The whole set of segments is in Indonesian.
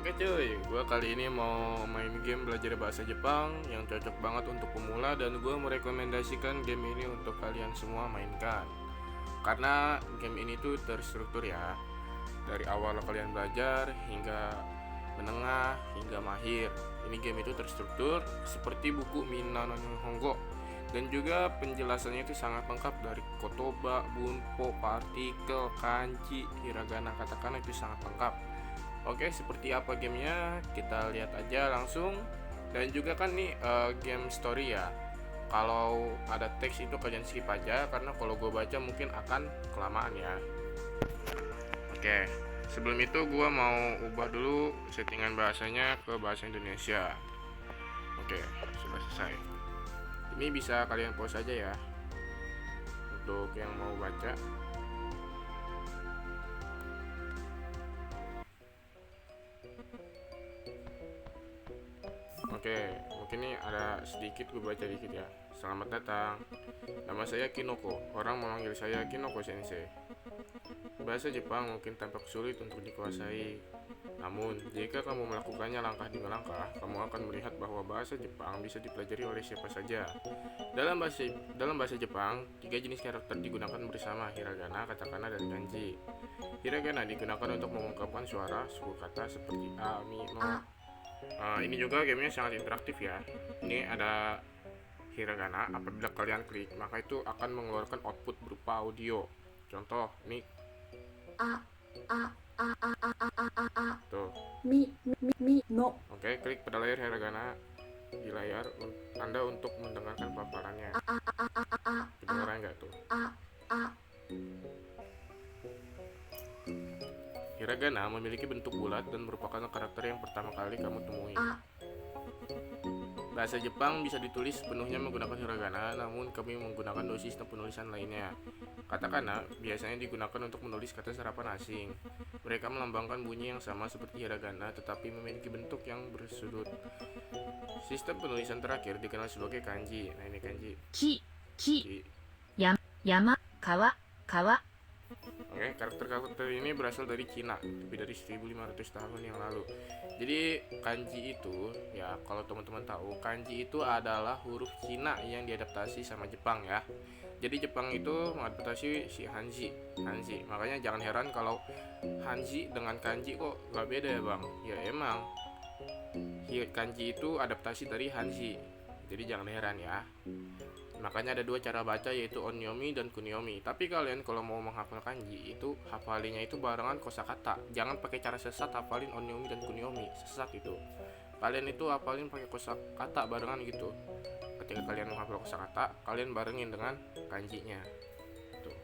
Oke cuy, gue kali ini mau main game belajar bahasa Jepang yang cocok banget untuk pemula dan gue merekomendasikan game ini untuk kalian semua mainkan. Karena game ini tuh terstruktur ya, dari awal kalian belajar hingga menengah hingga mahir. Ini game itu terstruktur seperti buku Minna no Nihongo, dan juga penjelasannya itu sangat lengkap dari kotoba, bunpo, partikel, kanji, hiragana, katakana itu sangat lengkap. Oke, seperti apa gamenya? Kita lihat aja langsung. Dan juga kan nih game story ya. Kalau ada teks itu kalian skip aja karena kalau gue baca mungkin akan kelamaan ya. Oke, sebelum itu gue mau ubah dulu settingan bahasanya ke bahasa Indonesia. Oke, sudah selesai. Ini bisa kalian pause aja ya untuk yang mau baca. Oke, mungkin nih ada sedikit gue baca dikit ya. Selamat datang. Nama saya Kinoko. Orang memanggil saya Kinoko Sensei. Bahasa Jepang mungkin tampak sulit untuk dikuasai. Namun, jika kamu melakukannya langkah demi langkah, kamu akan melihat bahwa bahasa Jepang bisa dipelajari oleh siapa saja. Dalam bahasa Jepang, tiga jenis karakter digunakan bersama: hiragana, katakana, dan kanji. Hiragana digunakan untuk mengungkapkan suara suku kata seperti a, mi, no. Ini juga gamenya sangat interaktif ya. Ini ada hiragana. Apabila kalian klik, maka itu akan mengeluarkan output berupa audio. Contoh, ini A a a a a a a a a tuh. mi no Oke, klik pada layar hiragana di layar Anda untuk mendengarkan paparannya. a a a a a a Kedengaran nggak tuh? a a Hiragana memiliki bentuk bulat dan merupakan karakter yang pertama kali kamu temui. a Bahasa Jepang bisa ditulis sepenuhnya menggunakan hiragana, namun kami menggunakan dosis penulisan lainnya. Katakana biasanya digunakan untuk menulis kata serapan asing. Mereka melambangkan bunyi yang sama seperti hiragana, tetapi memiliki bentuk yang bersudut. Sistem penulisan terakhir dikenal sebagai kanji. Nah, ini kanji. き Di- 山川 Oke, karakter-karakter ini berasal dari Cina, lebih dari 1500 tahun yang lalu. Jadi kanji itu, ya kalau teman-teman tahu, kanji itu adalah huruf Cina yang diadaptasi sama Jepang ya. Jadi Jepang itu mengadaptasi si Hanzi. Makanya jangan heran kalau Hanzi dengan kanji kok nggak beda ya bang. Ya emang, kanji itu adaptasi dari Hanzi. Jadi jangan heran ya. Makanya ada dua cara baca, yaitu onyomi dan kunyomi. Tapi kalian kalau mau menghafal kanji itu hafalinya itu barengan kosakata. Jangan pakai cara sesat hafalin onyomi dan kunyomi. Sesat itu. Kalian itu hafalin pakai kosakata barengan gitu. Ketika kalian menghafal kosakata, kalian barengin dengan kanjinya. Tuh.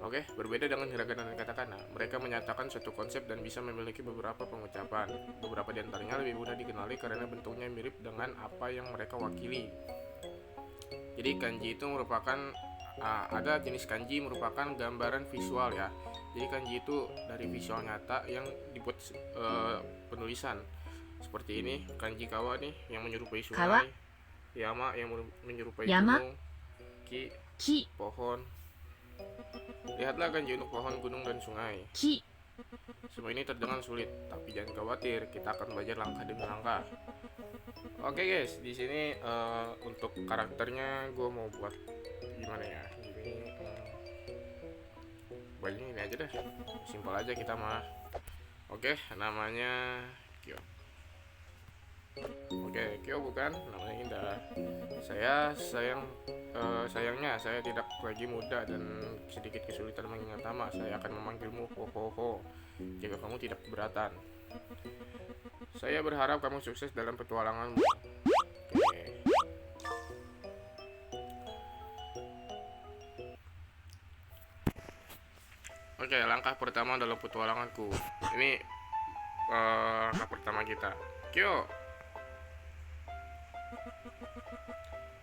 Oke, berbeda dengan hiragana dan katakana. Mereka menyatakan suatu konsep dan bisa memiliki beberapa pengucapan. Beberapa di antaranya lebih mudah dikenali karena bentuknya mirip dengan apa yang mereka wakili. Jadi kanji itu merupakan ada jenis kanji merupakan gambaran visual ya. Jadi kanji itu dari visual nyata yang dibuat penulisan. Seperti ini kanji kawa nih yang menyerupai sungai, yama yang menyerupai gunung, ki pohon. Lihatlah kanji untuk pohon, gunung, dan sungai. Semua ini terdengar sulit, tapi jangan khawatir, kita akan belajar langkah demi langkah. Oke guys, di sini untuk karakternya gue mau buat gimana ya? Ini bajunya ini aja deh, simpel aja kita mah. Oke, namanya Kyo. Oke, Kyo bukan, namanya Indah. Sayangnya saya tidak lagi muda dan sedikit kesulitan mengingat nama. Saya akan memanggilmu Ho jika kamu tidak keberatan. Saya berharap kamu sukses dalam petualanganmu. Oke. Oke, langkah pertama dalam petualanganku. Ini langkah pertama kita. Kyo,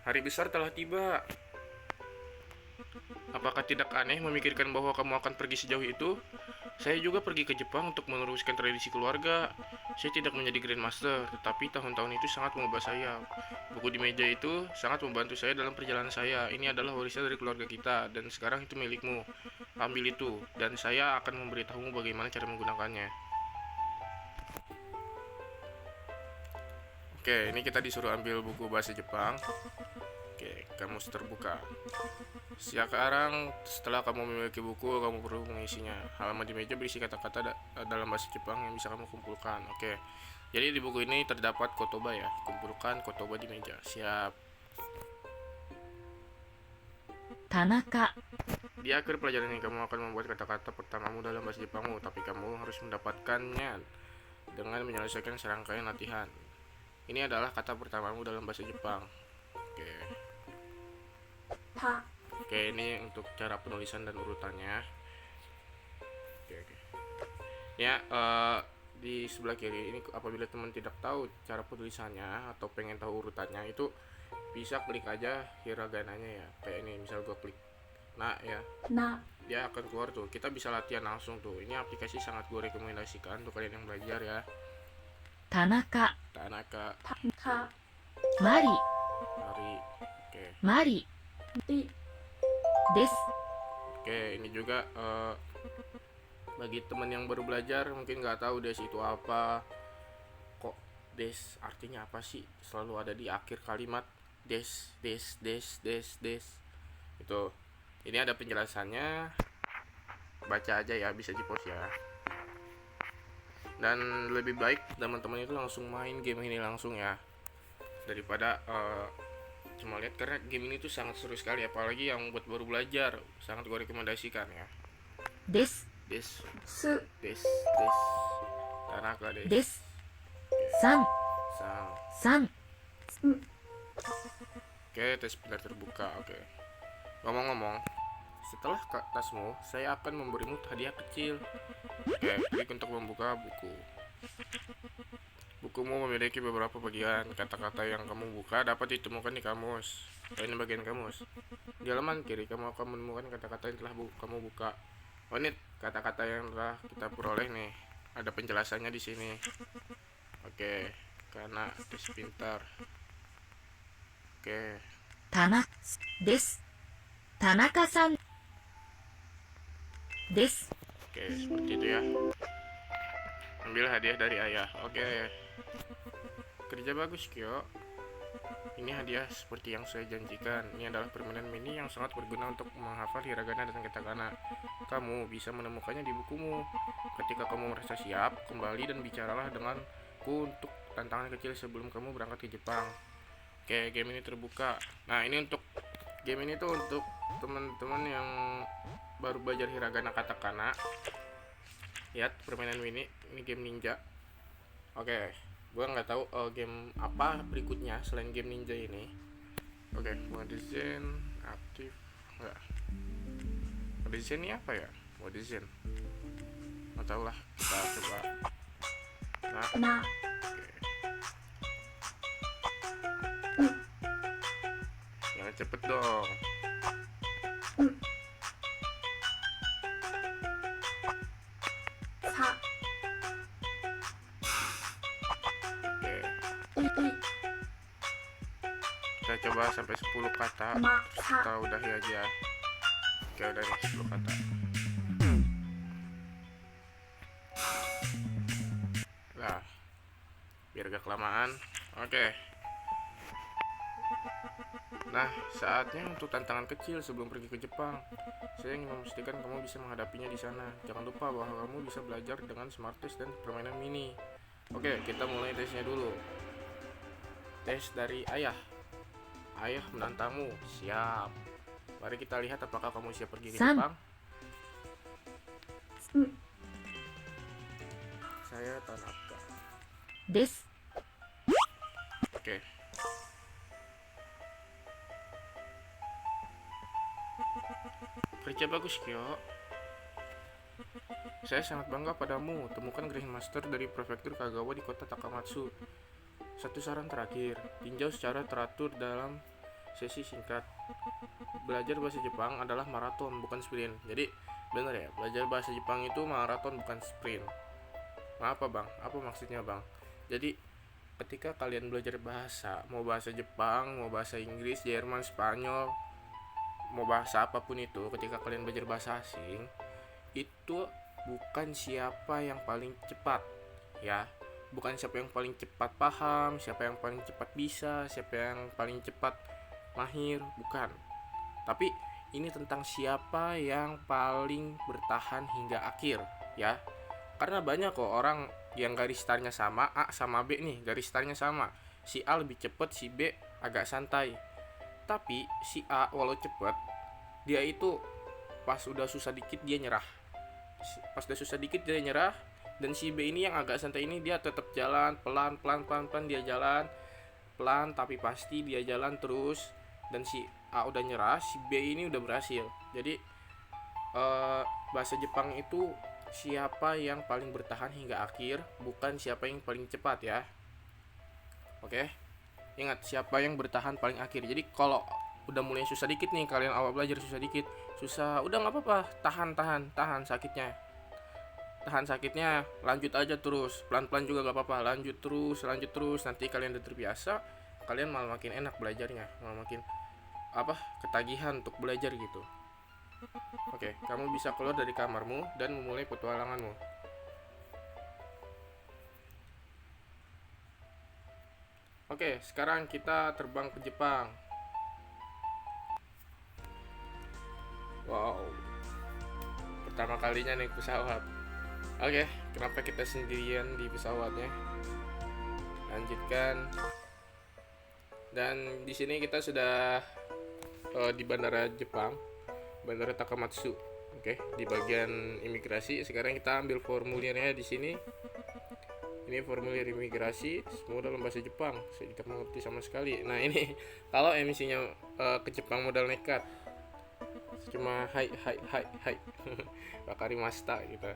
hari besar telah tiba. Apakah tidak aneh memikirkan bahwa kamu akan pergi sejauh itu? Saya juga pergi ke Jepang untuk meneruskan tradisi keluarga. Saya tidak menjadi Grandmaster, tetapi tahun-tahun itu sangat mengubah saya. Buku di meja itu sangat membantu saya dalam perjalanan saya. Ini adalah warisan dari keluarga kita, dan sekarang itu milikmu. Ambil itu, dan saya akan memberitahumu bagaimana cara menggunakannya. Oke, ini kita disuruh ambil buku bahasa Jepang. Oke, kamus terbuka. Sekarang setelah kamu memiliki buku, kamu perlu mengisinya. Halaman di meja berisi kata-kata dalam bahasa Jepang yang bisa kamu kumpulkan. Oke. Jadi di buku ini terdapat kotoba ya. Kumpulkan kotoba di meja. Siap. Tanaka, Di akhir pelajaran ini kamu akan membuat kata-kata pertamamu dalam bahasa Jepangmu, tapi kamu harus mendapatkannya dengan menyelesaikan serangkaian latihan. Ini adalah kata pertamamu dalam bahasa Jepang. Oke. ta, Oke, ini untuk cara penulisan dan urutannya. Oke. Ya, di sebelah kiri ini apabila teman tidak tahu cara penulisannya atau pengen tahu urutannya, itu bisa klik aja hiragananya ya. Kayak ini, misal gua klik nah ya, na, dia akan keluar tuh. Kita bisa latihan langsung tuh. Ini aplikasi sangat gue rekomendasikan untuk kalian yang belajar ya. Tanaka, Tanaka, ta, Mari, Mari. Oke. Mari, di, desu. Oke, ini juga bagi teman yang baru belajar mungkin nggak tahu des itu apa. Kok des artinya apa sih? Selalu ada di akhir kalimat. Des. Itu. Ini ada penjelasannya. Baca aja ya, bisa di pause ya. Dan lebih baik teman-teman itu langsung main game ini langsung ya, daripada cuma lihat, karena game ini tuh sangat seru sekali, apalagi yang buat baru belajar sangat gue rekomendasikan ya. Desu, Des, su, des, Tanaka des. desu. San, Sang. san. Oke, tes pintar terbuka. Oke. Ngomong-ngomong, setelah tasmu, saya akan memberimu hadiah kecil. Oke, klik untuk membuka buku. Bukumu memiliki beberapa bagian. Kata-kata yang kamu buka dapat ditemukan di kamus. Ini bagian kamus. Di halaman kiri kamu akan menemukan kata-kata yang telah kamu buka. Oh, ini kata-kata yang telah kita peroleh nih. Ada penjelasannya di sini. Oke, karena tes pintar. Oke. Tanaka, desu. Tanaka-san, desu. Oke, seperti itu ya. Ambil hadiah dari ayah. Oke. Kerja bagus, Kyo. Ini hadiah seperti yang saya janjikan. Ini adalah permainan mini yang sangat berguna untuk menghafal hiragana dan katakana. Kamu bisa menemukannya di bukumu. Ketika kamu merasa siap, kembali dan bicaralah denganku untuk tantangan kecil sebelum kamu berangkat ke Jepang. Oke, game ini terbuka. Nah, ini untuk game ini tuh untuk teman-teman yang baru belajar hiragana katakana. Lihat permainan ini game ninja. Oke, gua nggak tahu game apa berikutnya selain game ninja ini. Oke, mode zen aktif nggak? Mode zen ini apa ya? Mode zen nggak tahu lah, kita coba. Nah, na, oke. Jangan cepet dong. sa, Oke, i, kita coba sampai 10 kata. ma, Kita sa, udahi aja. Oke, udah nih 10 kata. Nah, biar gak kelamaan. Oke. Nah, saatnya untuk tantangan kecil sebelum pergi ke Jepang. Saya ingin memastikan kamu bisa menghadapinya di sana. Jangan lupa bahwa kamu bisa belajar dengan smart test dan permainan mini. Oke, kita mulai tesnya dulu. Tes dari ayah. Ayah menantangmu. Siap. Mari kita lihat apakah kamu siap pergi ke Jepang. Saya Tanaka. Desu. Oke. Kerja bagus, Kyo. Saya sangat bangga padamu. Temukan Grandmaster dari Prefektur Kagawa di kota Takamatsu. Satu saran terakhir, tinjau secara teratur dalam sesi singkat. Belajar bahasa Jepang adalah maraton, bukan sprint. Jadi, bener ya, belajar bahasa Jepang itu maraton, bukan sprint. Apa bang? Apa maksudnya bang? Jadi, ketika kalian belajar bahasa, mau bahasa Jepang, mau bahasa Inggris, Jerman, Spanyol, mau bahasa apapun itu, ketika kalian belajar bahasa asing, itu bukan siapa yang paling cepat ya, bukan siapa yang paling cepat paham, siapa yang paling cepat bisa, siapa yang paling cepat mahir, bukan. Tapi ini tentang siapa yang paling bertahan hingga akhir, ya. Karena banyak kok orang yang garis startnya sama, A sama B nih, garis startnya sama. Si A lebih cepet, si B agak santai. Tapi si A walau cepet, dia itu pas udah susah dikit dia nyerah. Pas udah susah dikit dia nyerah. Dan si B ini yang agak santai ini dia tetap jalan pelan dia jalan pelan tapi pasti dia jalan terus. Dan si A udah nyerah, si B ini udah berhasil. Jadi bahasa Jepang itu siapa yang paling bertahan hingga akhir, bukan siapa yang paling cepat ya. Oke, ingat siapa yang bertahan paling akhir. Jadi kalau udah mulai susah dikit nih, kalian awal belajar susah dikit, susah, udah nggak apa-apa, tahan sakitnya, lanjut aja terus, pelan-pelan juga gak apa-apa, lanjut terus, nanti kalian udah terbiasa, kalian malah makin enak belajarnya, malah makin ketagihan untuk belajar gitu. Oke, kamu bisa keluar dari kamarmu dan memulai petualanganmu. Oke, sekarang kita terbang ke Jepang. Wow, pertama kalinya naik pesawat. Oke, kenapa kita sendirian di pesawatnya? Lanjutkan. Dan di sini kita sudah di bandara Jepang, Bandara Takamatsu. Oke, di bagian imigrasi. Sekarang kita ambil formulirnya di sini. Ini formulir imigrasi, semua dalam bahasa Jepang. Saya tidak mengerti sama sekali. Nah ini kalau emisinya ke Jepang modal nekat, cuma hai wakarimashita gitu.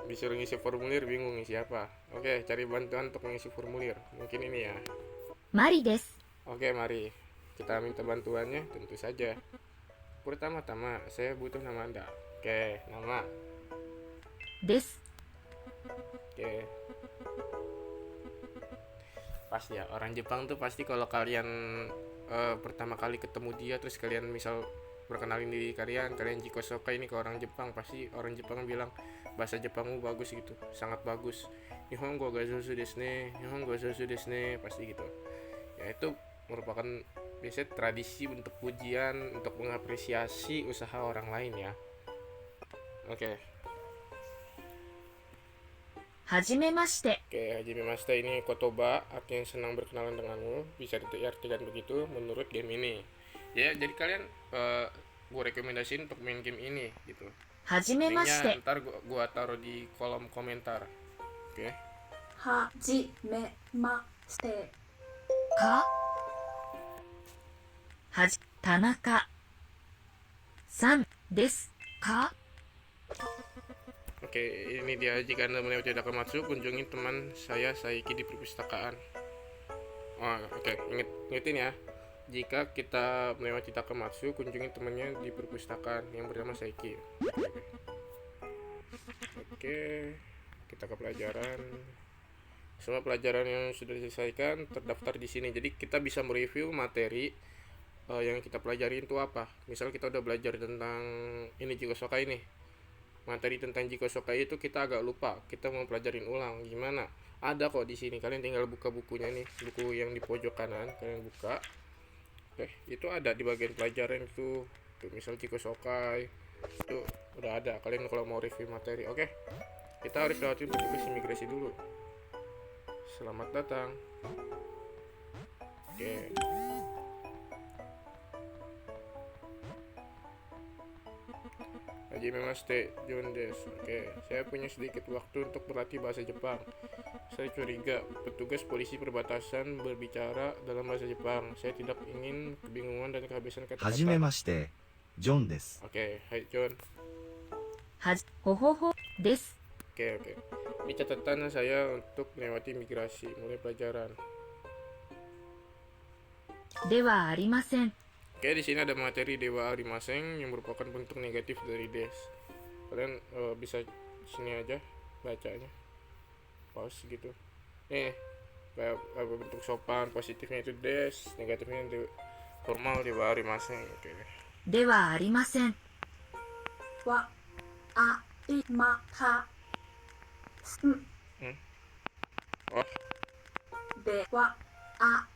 Disuruh ngisi formulir bingung ngisi apa. Oke, cari bantuan untuk ngisi formulir. Mungkin ini ya. Mari desu. Oke, mari kita minta bantuannya. Tentu saja. Pertama-tama saya butuh nama Anda. Oke, nama. Desu. Oke. Pasti ya, orang Jepang tuh pasti kalau kalian pertama kali ketemu dia, terus kalian misal perkenalin diri kalian Jiko Soka ini ke orang Jepang, pasti orang Jepang bilang bahasa Jepangmu bagus gitu, sangat bagus. Nihongo ga zousu desu ne, pasti gitu. Ya itu merupakan biasanya tradisi untuk pujian, untuk mengapresiasi usaha orang lain ya. Oke. Hajimemashite. Oke, hajimemashite ini kotoba, artinya senang berkenalan denganmu, bisa diartikan begitu menurut game ini. Ya, jadi kalian gue rekomendasiin untuk main game ini gitu. Linknya ntar gua taruh di kolom komentar. Oke. Hajimemashite. Ka. Tanaka san desu ka? Oke, ini dia. Jika Anda melewati Takamatsu, kunjungi teman saya Saiki di perpustakaan. Oh, oke, ingetin ya. Jika kita melewati Takamatsu, kunjungi temannya di perpustakaan yang bernama Saiki. Oke, kita ke pelajaran. Semua pelajaran yang sudah diselesaikan terdaftar di sini. Jadi kita bisa mereview materi yang kita pelajari itu apa. Misal kita udah belajar tentang ini Jiko Soka ini. Materi tentang Jiko Soka itu kita agak lupa. Kita mau pelajarin ulang gimana? Ada kok di sini. Kalian tinggal buka bukunya nih, buku yang di pojok kanan, kalian buka. Itu ada di bagian pelajaran itu. Tuh, misal Jiko Sokai itu udah ada. Kalian kalau mau review materi, oke. Kita harus lewatin petugas imigrasi dulu. Selamat datang. Oke. Hajimemashite, John desu. Oke, saya punya sedikit waktu untuk berlatih bahasa Jepang. Saya curiga petugas polisi perbatasan berbicara dalam bahasa Jepang. Saya tidak ingin kebingungan dan kehabisan kata-kata. はじめまして、ジョンです。 Oke, hai John. Hohoho desu. Oke. Ini catatan saya untuk melewati imigrasi, mulai pelajaran. Dewa arimasen. Oke, di sini ada materi dewa arimasen yang merupakan bentuk negatif dari des. Kalian bisa sini aja bacanya. Pause gitu. Bentuk sopan, positifnya itu des, negatifnya itu formal dewa arimasen. Oke. Dewa arimasen. Wa a i ma ka. ではあ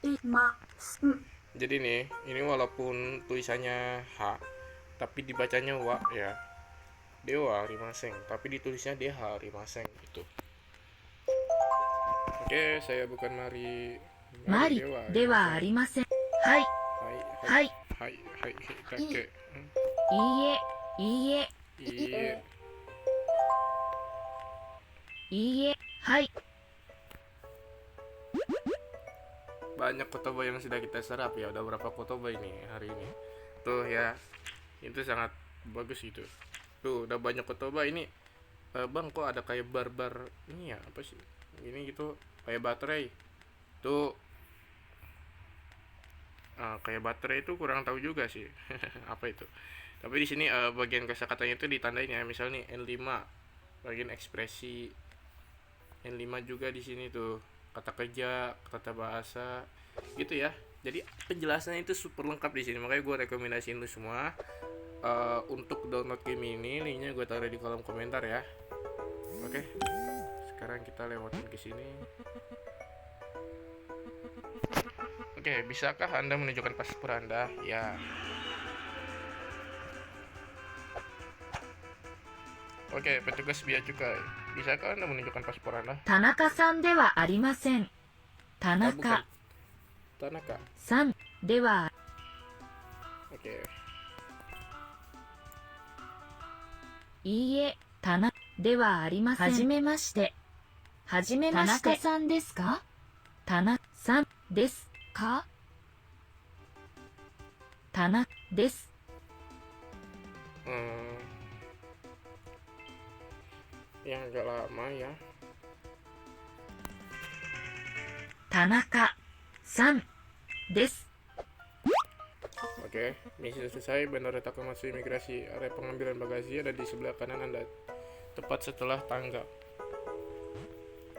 りません。 Jadi nih, ini walaupun tulisannya H, tapi dibacanya wa ya. Dewa Rimaseng, tapi ditulisnya DH Rimaseng gitu. Oke, saya bukan Mari. マリではありません。はい、Hai, hai, hai, hai, kakek. いいえ、いいえ、 Iya. いいえ、はい。 Banyak kotoba yang sudah kita serap ya. Udah berapa kotoba ini hari ini? Tuh ya, itu sangat bagus gitu. Tuh, udah banyak kotoba ini. Bang, kok ada kayak barbar ini ya? Apa sih? Ini gitu, kayak baterai. Tuh, kayak baterai itu kurang tahu juga sih. Apa itu? Tapi di sini bagian kosakatanya itu ditandain ya. Misal nih N5, bagian ekspresi. N5 juga di sini tuh. Kata kerja, kata bahasa, gitu ya. Jadi penjelasannya itu super lengkap di sini. Makanya gue rekomendasiin lu semua untuk download game ini. Linknya gue taruh di kolom komentar ya. Oke, sekarang kita lewatin ke sini. Oke, bisakah Anda menunjukkan paspor Anda? Ya. Oke, petugas bea cukai. Bisakah Anda menunjukkan paspor Anda? 田中さんではありません。田 Ah, bukan. 中 Tanaka. さんでは、 Oke. いいえ、田中ではありません。はじめまして。はじめまして。田中さんですか？田中さんですか？田中です。 Yang agak lama ya. 田中さんです。 Oke, misi sudah selesai. Bandara Takamatsu Imigrasi. Area pengambilan bagasi ada di sebelah kanan Anda, tepat setelah tangga.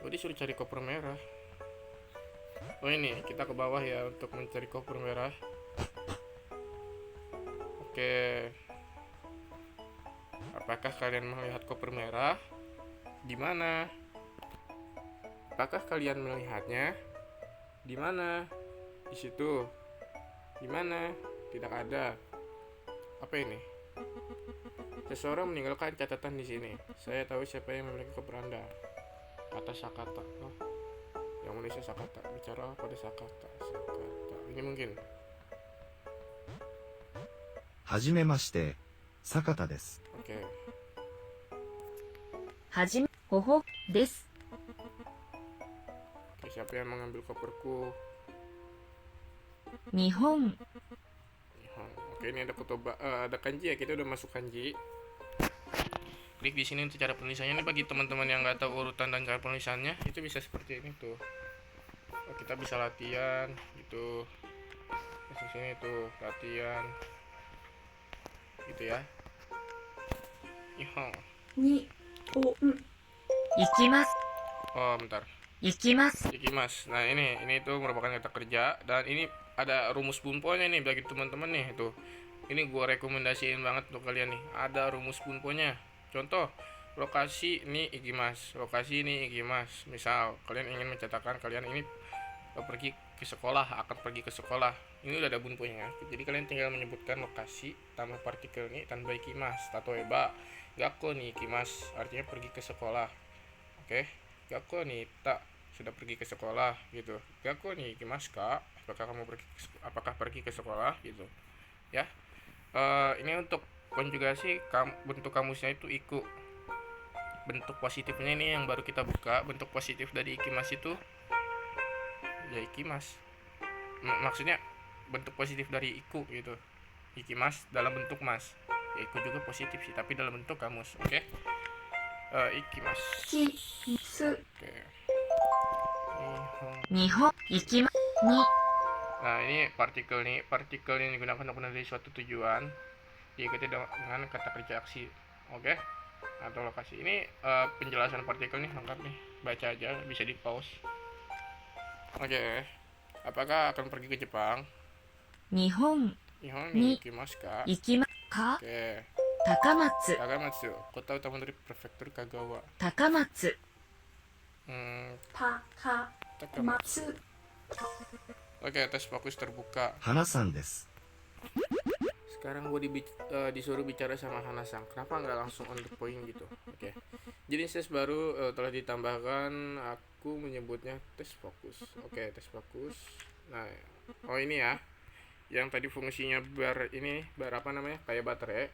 Oh, disuruh cari koper merah. Oh, ini kita ke bawah ya untuk mencari koper merah. Oke. Apakah kalian melihat koper merah? Di mana? Apakah kalian melihatnya? Di mana? Di situ. Di mana? Tidak ada. Apa ini? Seseorang meninggalkan catatan di sini. Saya tahu siapa yang memiliki koper Anda. Kata Sakata. Oh, yang menulisnya Sakata. Bicara pada Sakata. Sakata. Ini mungkin. はじめまして、坂田です。 Oke. はじめ、ほほです。 Oke, siapa yang mengambil koperku? 日本、 Oke, ini ada kotoba, ada kanji ya. Kita udah masuk kanji. Klik di sini untuk cara penulisannya. Ini bagi teman-teman yang nggak tahu urutan dan cara penulisannya, itu bisa seperti ini tuh. Oh, kita bisa latihan gitu. Di sini tuh latihan. Gitu ya. Ihong. におん行きます。 Oh, bentar. 行きます。 Ikimas. Nah, ini itu merupakan kata kerja dan ini ada rumus bunponya nih bagi teman-teman nih tuh. Ini gua rekomendasiin banget untuk kalian nih. Ada rumus bunponya. Contoh, lokasi ini ikimas, lokasi ini ikimas. Misal kalian ingin mencatatkan kalian ini pergi ke sekolah, akan pergi ke sekolah. Ini udah ada bunponya. Jadi kalian tinggal menyebutkan lokasi tambah partikel ini tanpa ikimas. Tatoeba, gakko ni ikimas, artinya pergi ke sekolah. Oke. Gakko ni ta, sudah pergi ke sekolah gitu. Gakko ni ikimasu ka? Apakah pergi ke sekolah gitu. Ya. Ini untuk konjugasi bentuk kamusnya itu iku. Bentuk positifnya ini yang baru kita buka. Bentuk positif dari ikimas itu ya ikimas. Maksudnya bentuk positif dari iku gitu. Ikimas dalam bentuk mas. Ya, iku juga positif sih, tapi dalam bentuk kamus. Oke. Ikimas. きす Oke. 日本、行きま、に、 Nah, ini partikel nih. Partikel yang digunakan untuk menandai suatu tujuan diikuti dengan kata kerja aksi. Oke. Atau lokasi. Ini penjelasan partikel nih lengkap nih. Baca aja, bisa di pause. Oke. Apakah akan pergi ke Jepang? 日本、 Nihon Ni- ni ikimasu ka? 行きま、か、 Oke. 高松、 Takamatsu, kota utama dari prefektur Kagawa. 高松、 Hmm, たか Takamatsu. 松 Oke, tes fokus terbuka. 花さんです。 Sekarang gue disuruh bicara sama Hana-san. Kenapa nggak langsung on the point gitu? Oke. Jadi tes baru telah ditambahkan. Aku menyebutnya tes fokus. Oke, tes fokus. Nah, oh ini ya. Yang tadi fungsinya bar apa namanya? Kayak baterai.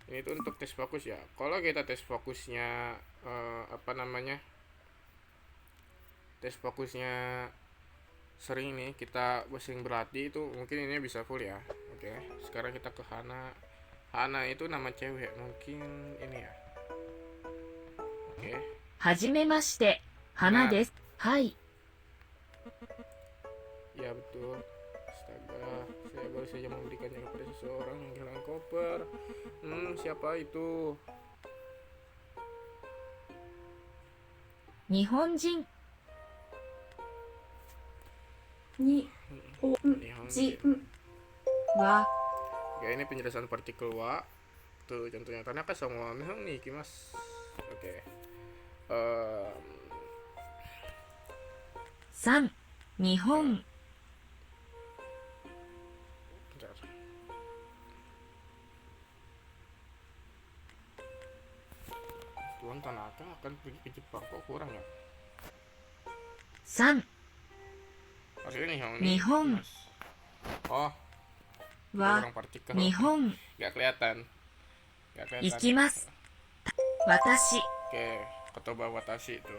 Ini tuh untuk tes fokus ya. Kalau kita tes fokusnya apa namanya? Tes fokusnya sering nih, kita sering berlatih itu mungkin ini bisa full ya. Oke, sekarang kita ke Hana. Hana itu nama cewek, mungkin ini ya. Oke, はじめまして、花です。はい。 ya betul. Astaga, saya baru saja memberikannya kepada seseorang yang kehilangan koper. Siapa itu? 日本人、におん Nihonjin. じんは Oke, ini penjelasan partikel wa. Tuh contohnya Tanaka sama Nihon nih, kimas. Oke. さん、日本、 Bentar. Tuan Tanaka akan pergi ke Jepang, kok kurang ya? さん Maksudnya Nihon. Nihon. Mas. Oh, は kurang partikel. 日本、 Gak kelihatan. Gak 行 kelihatan. きます。私、 Oke, kotoba watashi itu.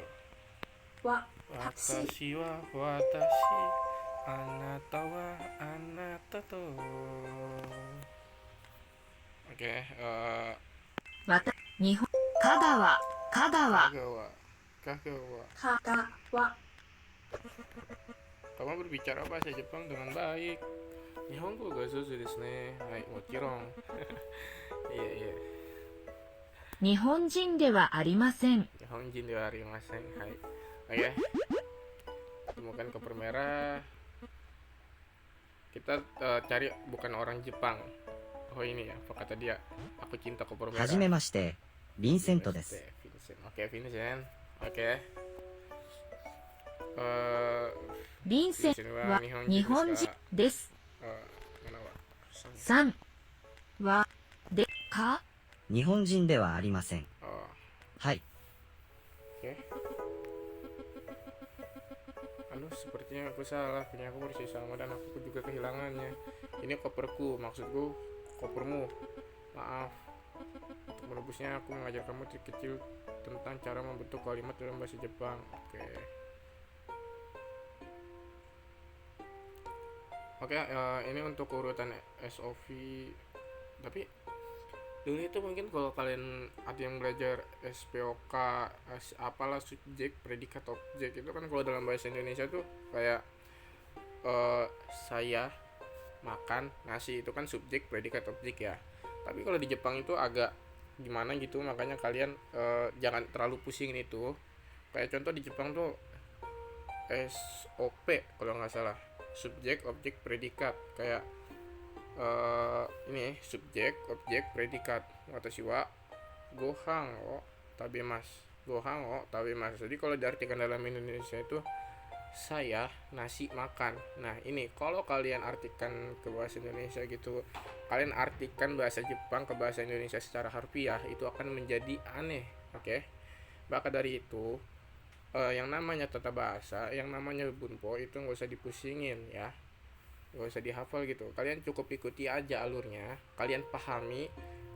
わたし Watashi wa watashi, anata wa anata to. Oke, わた、日本、香川、香川、 Kagawa. かがわ Kamu berbicara bahasa Jepang dengan baik. Nihongo ga susu desu ne. Hai, mochiron. Iya, iya. 日本人ではありません。 Nihonjin de arimasen. Hai. Oke. Temukan koper merah. Kita cari bukan orang Jepang. Oh ini ya, apa kata dia? Aku cinta koper merah. はじめまして、ヴィンセントです。 Vincent. Oke, Vincent. Oke. リンセンは日本人です。 mana wa? さんは、で、か、日本人ではありません。 Oh, はい。 oke. Aduh, sepertinya aku salah. Punya aku persis sama dan aku juga kehilangannya. Ini koperku, maksudku kopermu. Maaf. Untuk menebusnya aku mengajar kamu trik kecil tentang cara membentuk kalimat dalam bahasa Jepang. Oke. Oke, ini untuk urutan SOV. Tapi dulu itu mungkin kalau kalian ada yang belajar SPOK, apalah subjek, predikat, objek itu kan kalau dalam bahasa Indonesia tuh kayak saya makan nasi itu kan subjek, predikat, objek ya. Tapi kalau di Jepang itu agak gimana gitu, makanya kalian jangan terlalu pusingin itu. Kayak contoh di Jepang tuh SOP kalau nggak salah, subjek, objek, predikat. Kayak ini subjek, objek, predikat. Watashi wa gohan o tabemasu. Gohan o tabemasu. Jadi kalau diartikan dalam Indonesia itu saya nasi makan. Nah ini kalau kalian artikan ke bahasa Indonesia gitu, kalian artikan bahasa Jepang ke bahasa Indonesia secara harfiah, itu akan menjadi aneh. Oke. Maka dari itu yang namanya tata bahasa, yang namanya bunpo itu nggak usah dipusingin ya, nggak usah dihafal gitu. Kalian cukup ikuti aja alurnya, kalian pahami,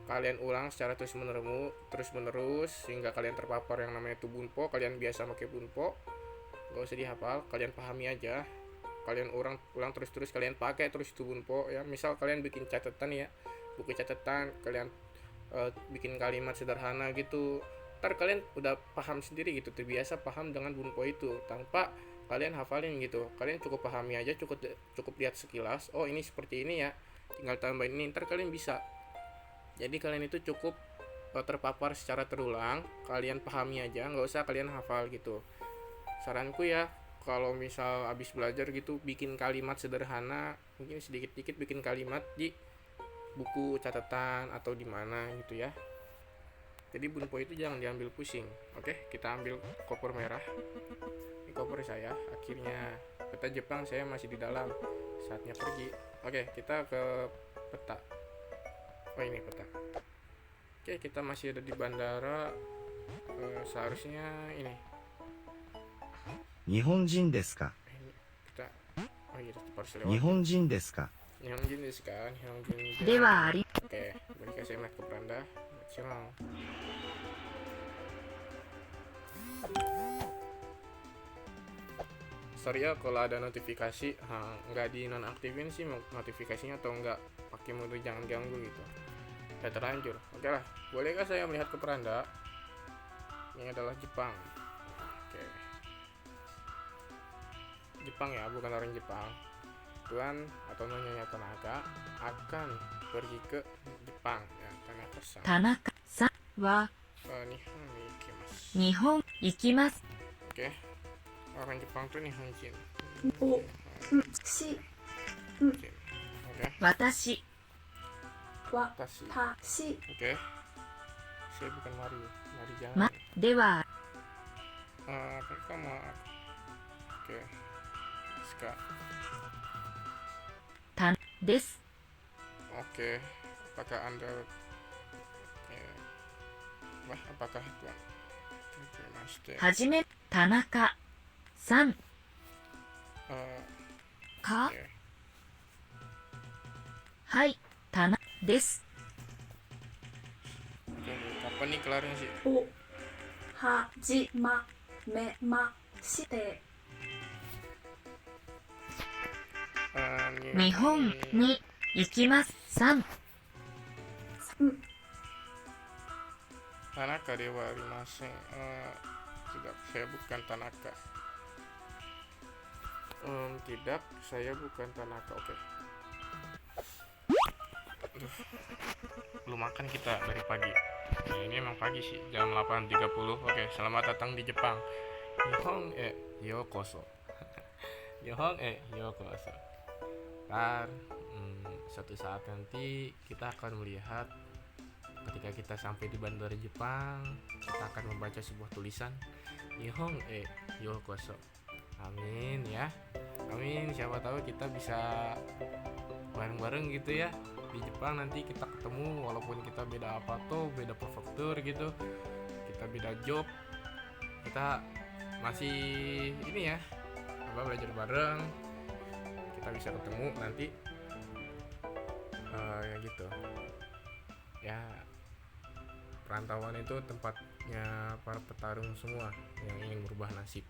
kalian ulang secara terus menerus sehingga kalian terpapar yang namanya itu bunpo. Kalian biasa pakai bunpo, nggak usah dihafal, kalian pahami aja, kalian ulang terus kalian pakai terus itu bunpo ya. Misal kalian bikin catatan ya, buku catatan, kalian bikin kalimat sederhana gitu, ntar kalian udah paham sendiri gitu, terbiasa paham dengan bunpo itu tanpa kalian hafalin gitu. Kalian cukup pahami aja, cukup lihat sekilas, oh ini seperti ini ya, tinggal tambahin ini, ntar kalian bisa. Jadi kalian itu cukup terpapar secara terulang, kalian pahami aja, nggak usah kalian hafal gitu. Saranku ya, kalau misal habis belajar gitu, bikin kalimat sederhana, mungkin sedikit-sedikit bikin kalimat di buku catatan atau di mana gitu ya. Jadi bunpo itu jangan diambil pusing. Oke, kita ambil koper merah. Ini koper favorit saya. Akhirnya peta Jepang saya masih di dalam. Saatnya pergi. Oke, kita ke peta. Oh, ini peta. Oke, kita masih ada di bandara. Seharusnya ini. 日本人ですか Ini kita. Oh iya, kita harus 日 lewat. 本人ですか Nihonjin desu ka? Nihonjin. ではあり、 Oke, berikan saya melihat ke beranda. Cimang. Sorry ya kalau ada notifikasi, nggak di nonaktifin sih notifikasinya atau nggak pakai mode jangan ganggu gitu. Ya terlanjur. Oke lah, bolehkah saya melihat ke beranda? Ini adalah Jepang. Oke. Jepang ya, bukan orang Jepang. Tuan atau Nyonya Tanaka akan pergi ke Jepang ya, Tanaka-san. 田中さんは Nihon ni ikimasu. 日本行きます。 Oke. Orang Jepang tuh Nihonjin. O shi Oke. 私、 wa Tashi. ta shi Oke. Saya bukan Mari. Mari jangan. ま、では、 Apakah mau? Oke. Ska. です。 Oke. Apakah Anda apakah Tuan? Oke, Master. はじめ、田中さん Eh, か oke. はい、田中です。 Oke, kapan nih kelarnya sih? o ha ji ma me ma shite 日本に行きます。さん、 Tanaka Dewa Arimasen. Tidak, saya bukan Tanaka. Tidak, saya bukan Tanaka. Oke. Aduh. Belum makan kita dari pagi. Nah, ini emang pagi sih, jam 8.30. Oke, selamat datang di Jepang. Nihon yokoso. Nihon yokoso. Ntar suatu saat nanti kita akan melihat ketika kita sampai di bandara Jepang, kita akan membaca sebuah tulisan Nihon yokoso. Amin ya. Amin, siapa tahu kita bisa bareng-bareng gitu ya di Jepang. Nanti kita ketemu walaupun kita beda apa tuh, beda prefektur gitu, kita beda job, kita masih ini ya belajar bareng, kita bisa ketemu nanti ya gitu ya. Perantauan itu tempatnya para petarung semua yang ingin merubah nasib.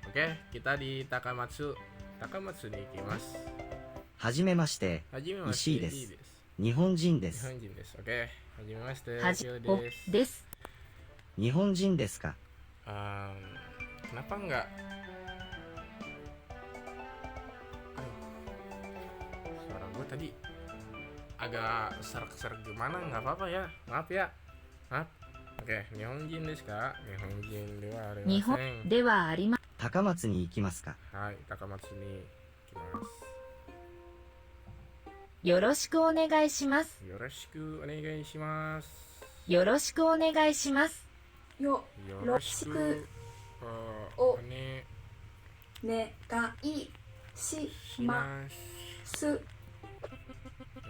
Oke, kita di Takamatsu ni ikimasu. はじめまして、 Hajime Ishii mashite. desu. 日本人です。 Nihonjin desu. Oke, hajime mashite. はじ、 Kyo お desu. です。 日本人ですか Kenapa enggak? Suara gue tadi agak serak-serak gimana? Nggak apa-apa ya. Maaf ya. Maaf. Oke, Nihonjin desu ka? Nihonjin dewa 日本 arimasen. ではありま、高松に行きますか Hai, Takamatsu ni ikimasu. よろしくお願いします。 Yoroshiku onegai shimasu. よろしくお願いします。 yo Yoroshiku O. ne ne ga i shi ma shimasu. su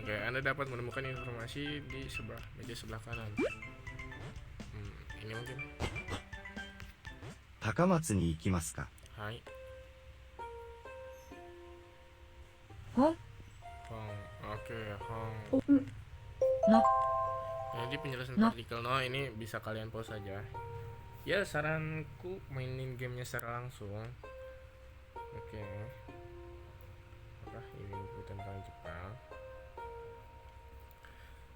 Oke, Anda dapat menemukan informasi di sebelah meja sebelah kanan. Ini mungkin. 高松に行きますか Hai. ほん Hong. Oke, Hong. o no, Jadi penjelasan No. partikel no ini bisa kalian pause saja. Ya, saranku mainin gamenya secara langsung. Oke. Apakah ini buku tentang Jepang?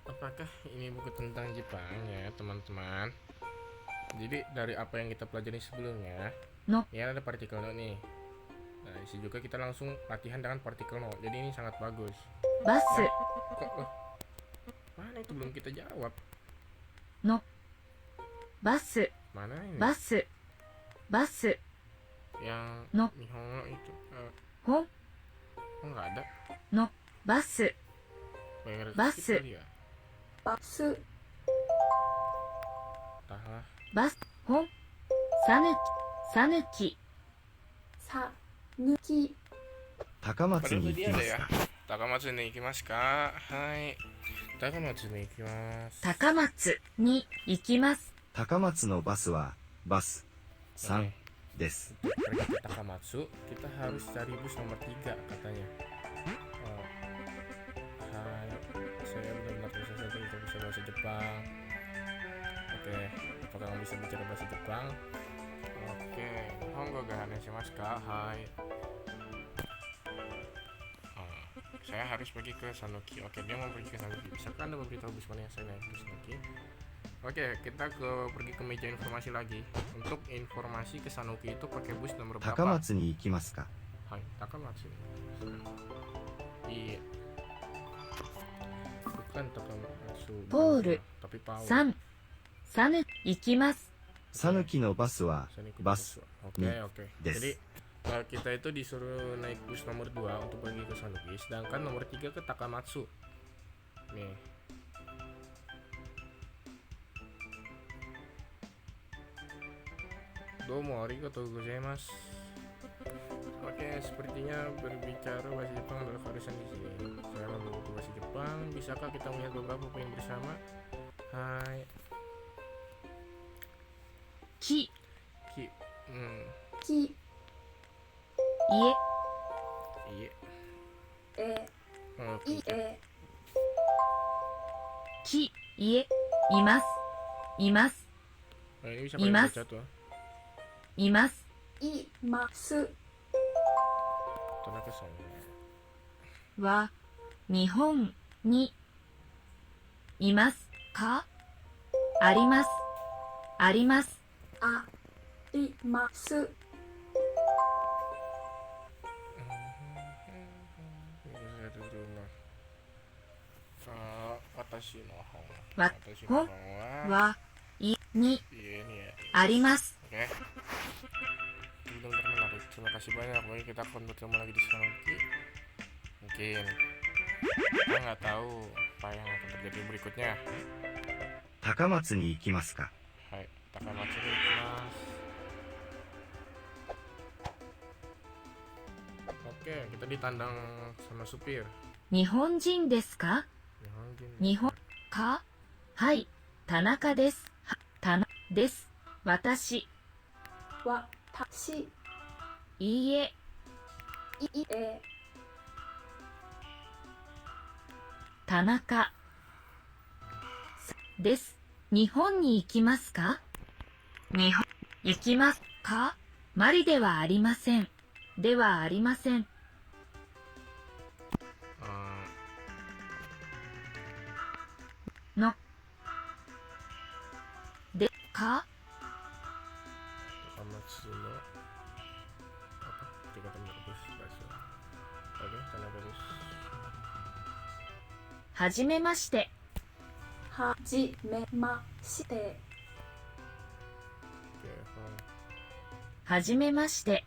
Apakah ini buku tentang Jepang ya, teman-teman? Jadi dari apa yang kita pelajari sebelumnya, No. ya ada partikel no nih. Nah, di sini juga kita langsung latihan dengan partikel no. Jadi ini sangat bagus. バス Kok loh? Mana itu belum kita jawab? の、バス、 Mana ini? バス、バス、 Yang No. Nihongo itu ほん oh nggak ada. の、バス、 Bayar Bus. skip kali ya? basu Entahlah. バス、ほん、さぬき、さぬき、さぬき高松に行きますか？高松に行きますか？はい。高松に行きます。高松に行きます。高松のバスはバス3です。 Pergi ke Takamatsu, kita harus cari bus nomor 3 katanya. Oh, hai, saya benar-benar bisa saja tidak bisa bahasa Jepang. Oke, apakah kamu bisa bicara bahasa Jepang? Oke, Nihongo ga haneshimasu ka? Hai. Oh, saya harus pergi ke Sanuki. Oke, dia mau pergi ke Sanuki. Bisakah Anda memberitahu bus mana yang saya naik ke Sanuki? Oke, kita pergi ke meja informasi lagi. Untuk informasi ke Sanuki itu pakai bus nomor 高 berapa? 松に行きますか？ Hai, Takamatsu. Iya. Bukan Takamatsu. Paul. Tapi Paul. 3、サヌ、行きます。讃岐のバスは Sanuki バス Oke, oke. des. Jadi kita itu disuruh naik bus nomor 2 untuk pergi ke Sanuki, sedangkan nomor 3 ke Takamatsu. Nih. Domo arigatou gozaimasu. Oke, sepertinya berbicara bahasa Jepang adalah keharusan di sini. Saya membutuhkan bahasa Jepang. Bisakah kita melihat beberapa poin bersama? Hai, き、 Ki. き家、 Iya. え Oh, い Ki. えき、家、います。います。 Nah, ini bisa Imas. baca tuh. います。います。 Tanaka sama. は、日本に、いますか？あります。あります。あります。 Saya di rumah. Watashi no hon. Wat- Watashi hon? no hon wa. は、い、に、 Iya, ini ya. あります。 Oke. Benar-benar menarik. Terima kasih banyak. Mungkin kita akan bertemu lagi di Sanuki. Mungkin kita nggak tahu apa yang akan terjadi berikutnya. 高松に行きますか？ Hai, Takamatsu ni ikimasu. Oke, kita ditandang sama supir. 日本人ですか？ Nihonjin. 日本か？はい、田中です。は、田中です。私、わたしいいえ、いえ田中です。日本に行きますか？日本、行きますか？マリではありません。ではありません。 の、で、か？ Takamatsu no apa? Tiga teman bus bahasa. Oke, Tanaka desu. はじめまして。はじめまして。 Oke, hon. はじめまして。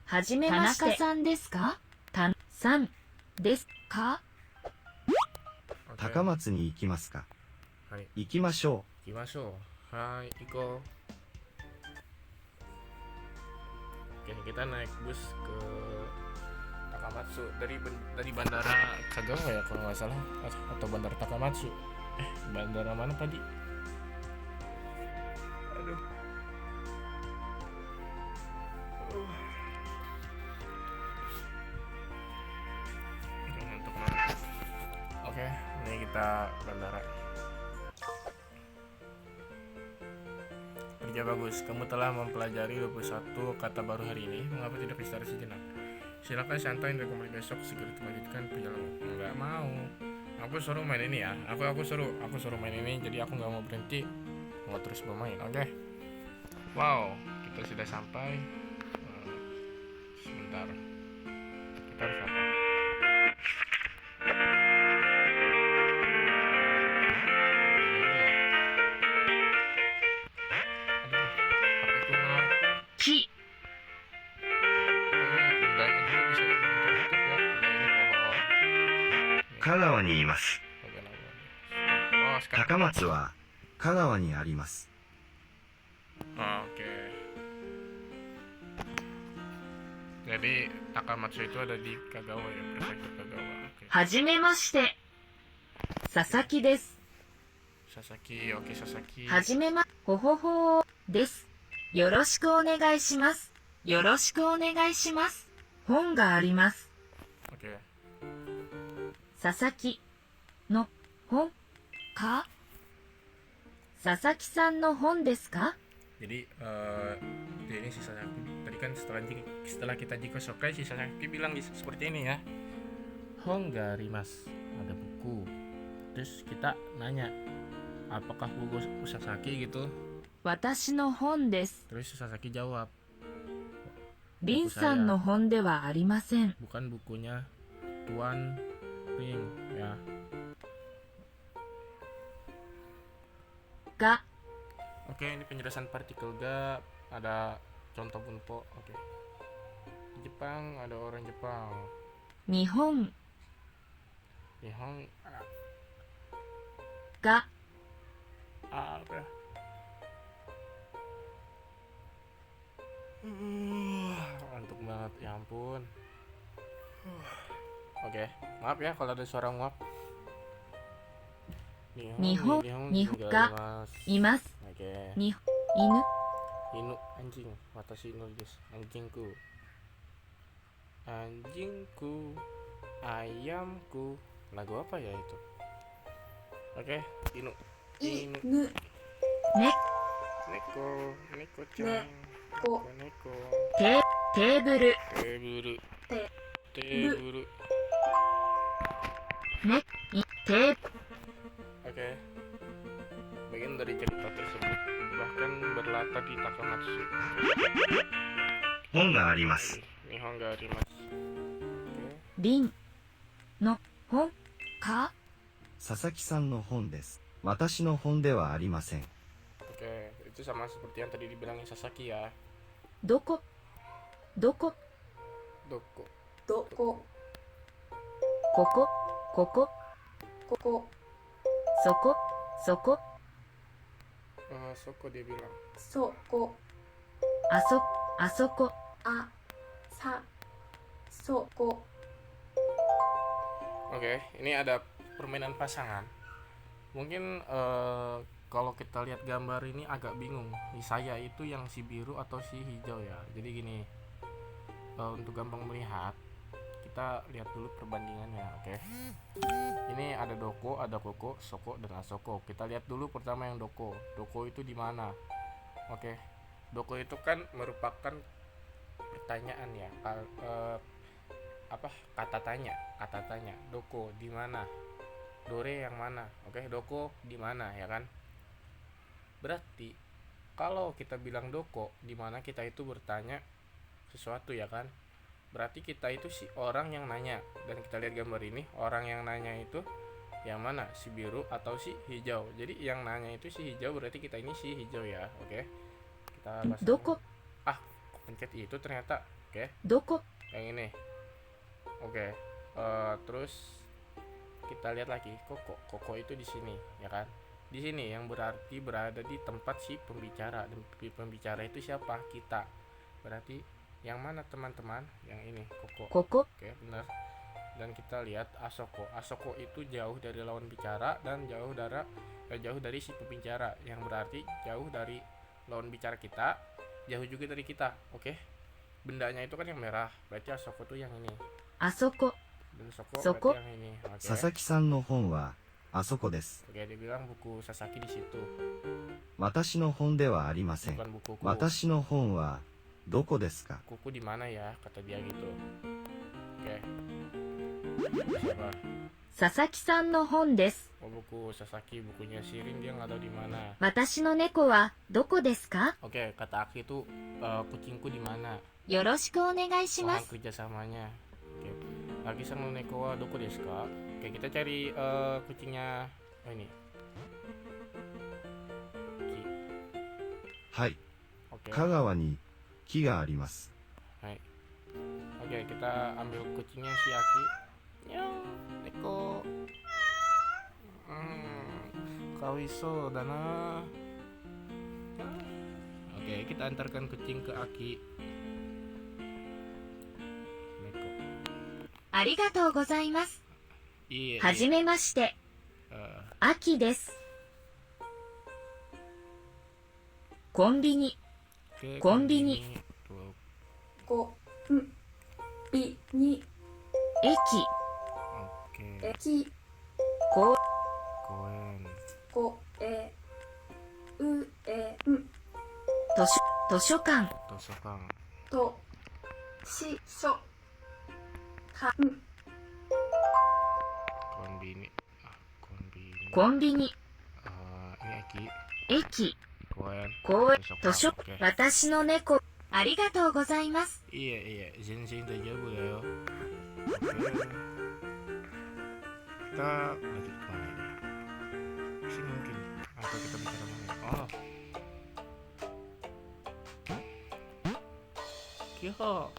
はじめまして。田中さんですか？田中さんですか？ Oke. 高松に行きますか？ Hai, 行きましょ ikimashou. Hai, Iko. Oke, kita naik bus ke Takamatsu dari bandara Kagawa ya kalau nggak salah, atau bandara Takamatsu. Bandara mana tadi? Aduh. Ngantuk banget. Oke, ini kita bandara. Kerja bagus, kamu telah mempelajari 21 kata baru hari ini. Mengapa tidak beristirahat sejenak? Silakan santai dan kembali besok segera melanjutkan perjalanan. Enggak mau. Aku suruh main ini ya. Aku suruh main ini, jadi aku nggak mau berhenti. Mau terus bermain, oke? Wow, kita sudah sampai. Sebentar. Kita harus apa?き、 う。香川にいます。高松は香川にあります。 Oke. Jadi Takamatsu itu ada di Kagawa ya, prefektur Kagawa. Oke. はじめまして。佐々木です。 Sasaki, oke Sasaki. はじめま、ほほほーです。よろしくお願いします。よろしくお願いします。本があります。 Oke. 佐々木の本か佐々木さんの本ですか Jadi ini si Sasaki tadi kan setelah kita dikosokai si Sasaki bilang seperti ini ya. Honga arimasu, ada buku. Terus kita nanya, apakah buku Sasaki gitu? 私の本です。 Terus si Sasaki jawab, リンさんの本ではありません。 bukan bukunya Tuan Ring ya. が Oke, ini penjelasan partikel ga, ada contoh bunpo. Oke. Di Jepang ada orang Jepang. 日本 Nihon が apa ya? Ngantuk banget, ya ampun. Oke, maaf ya kalau ada suara nguap. Nihon ga imasu. Oke. に犬 Inu anjing, watashi no desu. Anjingku. Anjingku, ayamku. Lagu apa ya itu? Oke, Inu. Inu. 犬 ね Neko, Neko-chan. Neko. Neko. テーブル Teburu. て Teburu. ねテー Oke. Bagian dari cerita tersebut bahkan berlatar di Takamatsu. 本があります。 Nihon ga arimasu. Oke. リンの本か佐々木さんの本です。私の本ではありません。 Oke, itu sama seperti yang tadi dibilangin Sasaki ya. どこ Doko. どこここここここそこそこ Soko dia bilang. そこあそこあさそこ Oke, ini ada permainan pasangan. Mungkin kalau kita lihat gambar ini agak bingung. Saya itu yang si biru atau si hijau ya. Jadi gini, untuk gampang melihat, kita lihat dulu perbandingannya. Oke. Ini ada doko, ada koko, soko, dan asoko. Kita lihat dulu pertama yang doko. Doko itu di mana? Oke. Doko itu kan merupakan pertanyaan ya. Kata tanya. Doko di mana? Dore yang mana? Oke, doko di mana ya kan? Berarti kalau kita bilang doko di mana, kita itu bertanya sesuatu ya kan? Berarti kita itu si orang yang nanya. Dan kita lihat gambar ini, orang yang nanya itu yang mana? Si biru atau si hijau. Jadi yang nanya itu si hijau, berarti kita ini si hijau ya. Oke. Kita bahas. どこ Pencet itu ternyata. Oke. どこ Yang ini. Oke. Terus kita lihat lagi, koko itu di sini ya kan? Di sini yang berarti berada di tempat si pembicara. Dan pembicara itu siapa? Kita. Berarti yang mana teman-teman? Yang ini, koko. ここ Oke, benar. Dan kita lihat asoko. Asoko itu jauh dari lawan bicara dan jauh dari si pembicara, yang berarti jauh dari lawan bicara kita, jauh juga dari kita. Oke. Bendanya itu kan yang merah. Berarti asoko tuh yang ini. あそこ Dan soko Soko. berarti yang ini. Oke. 佐々木さんの本はあそこです。 Oke, dia bilang buku Sasaki di situ. 私の本ではありません。 Bukan bukuku. 私の本はどこですか？ Kuku di mana ya? Kata dia gitu. Oke. Siapa? 佐々木さんの本です。 Oh, buku Sasaki, bukunya Shirin, dia nggak tahu di mana. 私の猫はどこですか Oke, kata Aki itu kucingku di mana? よろしくお願いしま Mohon す。 kerjasamanya. Oke. Aki sama neko wa doko desu ka? Oke, kita cari kucingnya. Oh, ini. Ki. はい。 Oke. 香川に木があります。 Hai. Oke, kita ambil kucingnya si Aki. Yo, neko. Kawiso dana. Oke, kita antarkan kucing ke Aki. ありがとうございます。 Iya. はじめまして。 秋です。コンビニ。 Oke, Konbini. Tuh. こんびに駅。 Oke. 駅こ Koen. こうえん図書館。 Tosokan. としそかん Konbini. Konbini. コンビニ。 Ini Eki. 駅。 Koen. 公園。 Tosokan. 図書 Oke. 私の猫。ありがとうございます。 Iya, iya. Zen-zen aja boleh yo. Oke. Kita lanjut kemana ini? Sini mungkin. Atau kita bicara mana? Oh. Kyo.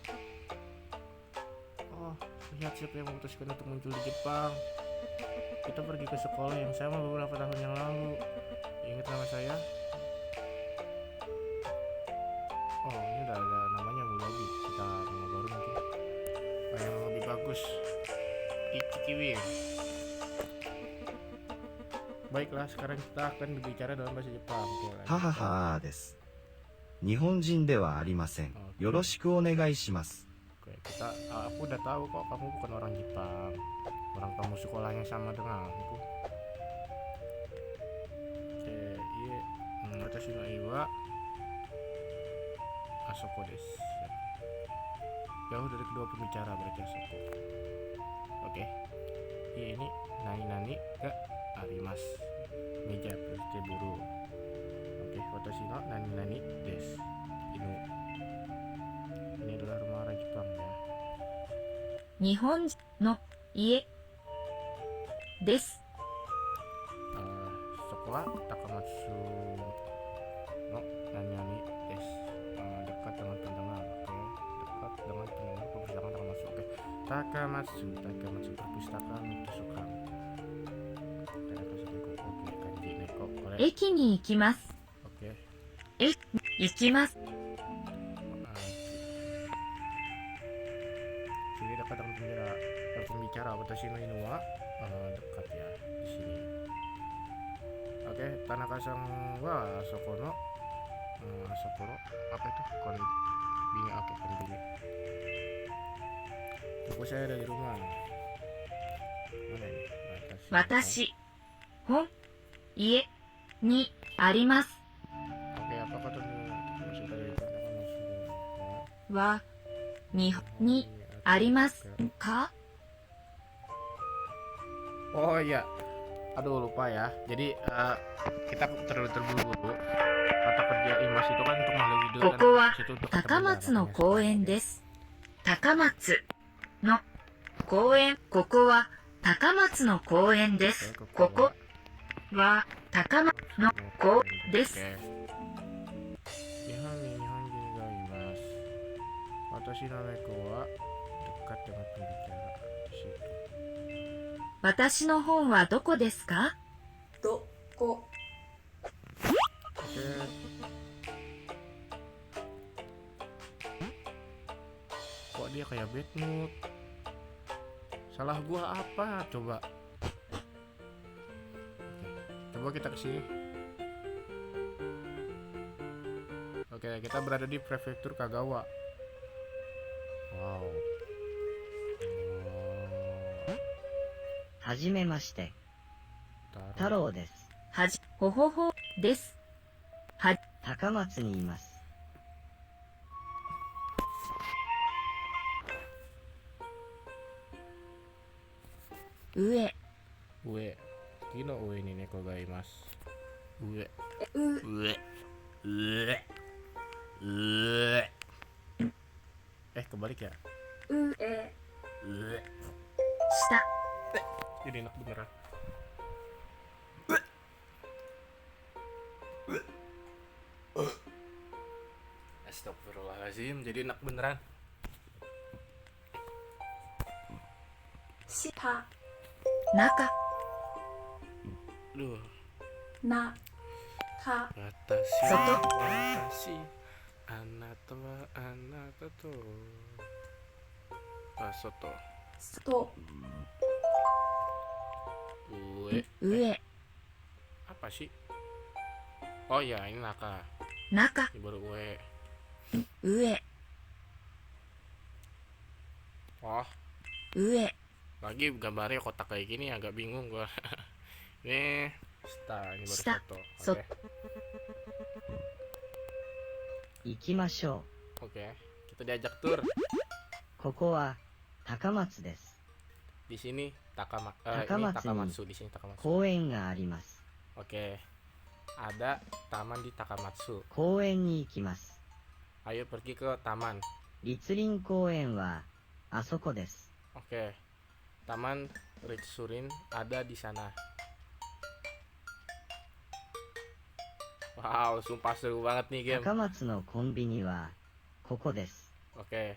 Oh, lihat siapa yang memutuskan untuk muncul di Jepang. Kita pergi ke sekolah yang sama beberapa tahun yang lalu. Ingat nama saya? Oh, ini udah ada namanya lagi. Kita nama baru mungkin. Yang lebih bagus. Ikikiwin. Baiklah, sekarang kita akan berbicara dalam bahasa Jepang. Oke, lanjut. はははーです。日本人ではありません。よろしくお願いします。 Oke, aku udah tahu kok kamu bukan orang Jepang. Orang kamu sekolahnya sama denganku. Oke, iya. Watashi no iwa Asoko desu. Jauh dari kedua pembicara berarti Asoko. Oke. Iya, ini nani-nani ga arimasu. Meja berarti buru. Oke, watashi no nani-nani desu. Inu. Ini adalah rumah orang Jepang ya. 日本の家です。 Sekolah Takamatsu no Nanyani des. Dekat dengan pendengar. Oke, dekat dengan pendengar perpustakaan Takamatsu. Oke, Takamatsu perpustakaan Tosokan. Oke, kanji neko. Oke, 駅に行きます。 oke. 行きます。 Sini dekat dengan pembicara Watashi no Inuwa dekat ya di sini. Oke, Tanaka-san wa Asoko no apa itu? Konbini. Oke, konbini. Buku saya ada di rumah. Mana ini? 私、本、家にあります。 Oke, apa kata maksud dari Tanaka-san? は、にありますか？ Oh iya, aduh lupa ya. Jadi kita terburu-buru. Kata kerja Imas itu kan untuk makhluk hidup. ここは Situ untuk 高松の公園です。高松の公園。ここは高松の公園です。ここは高松の公園です。 Nihon ga imasu. Watashi no neko wa dekat dengan pembicara di situ. 私の本はどこですか？どこ Oke. Kok dia kayak bad mood? Salah gua apa? Coba. Oke. Coba kita kesini. Oke, kita berada di prefektur Kagawa. Wow. はじめまして、太郎です。ほほほです。高松にいます。上、 Ue. Kino ue ni neko ga imasu. Ue. う Ue. Ue. Ue. Kebalik ya. うえ Ue. 下、 Jadi enak beneran. Astagfirullahaladzim, jadi enak beneran. 下 中、 Duh. なか Watashi, Soto. watashi, anata wa anata to. Soto. sto, Ue. 上、 Apa sih? Oh ya, ini naka. 中、 Ini baru ue. 上、 Oh, 上、 lagi gambarnya kotak kayak gini agak bingung gua. Ini sta, ini baru Sta. foto. So- Oke. 行きましょ Oke. Kita diajak tur. う。ここは高松です。 Di sini ini Takamatsu. Takamatsu, di sini Takamatsu. 公園があります。 Oke. Ada taman di Takamatsu. 公園に行きます。 Ayo pergi ke taman. 立林公園はあそこです。 Oke. Taman Ritsurin ada di sana. Wow, sumpah seru banget nih game. 高松のコンビニはここです。 Oke.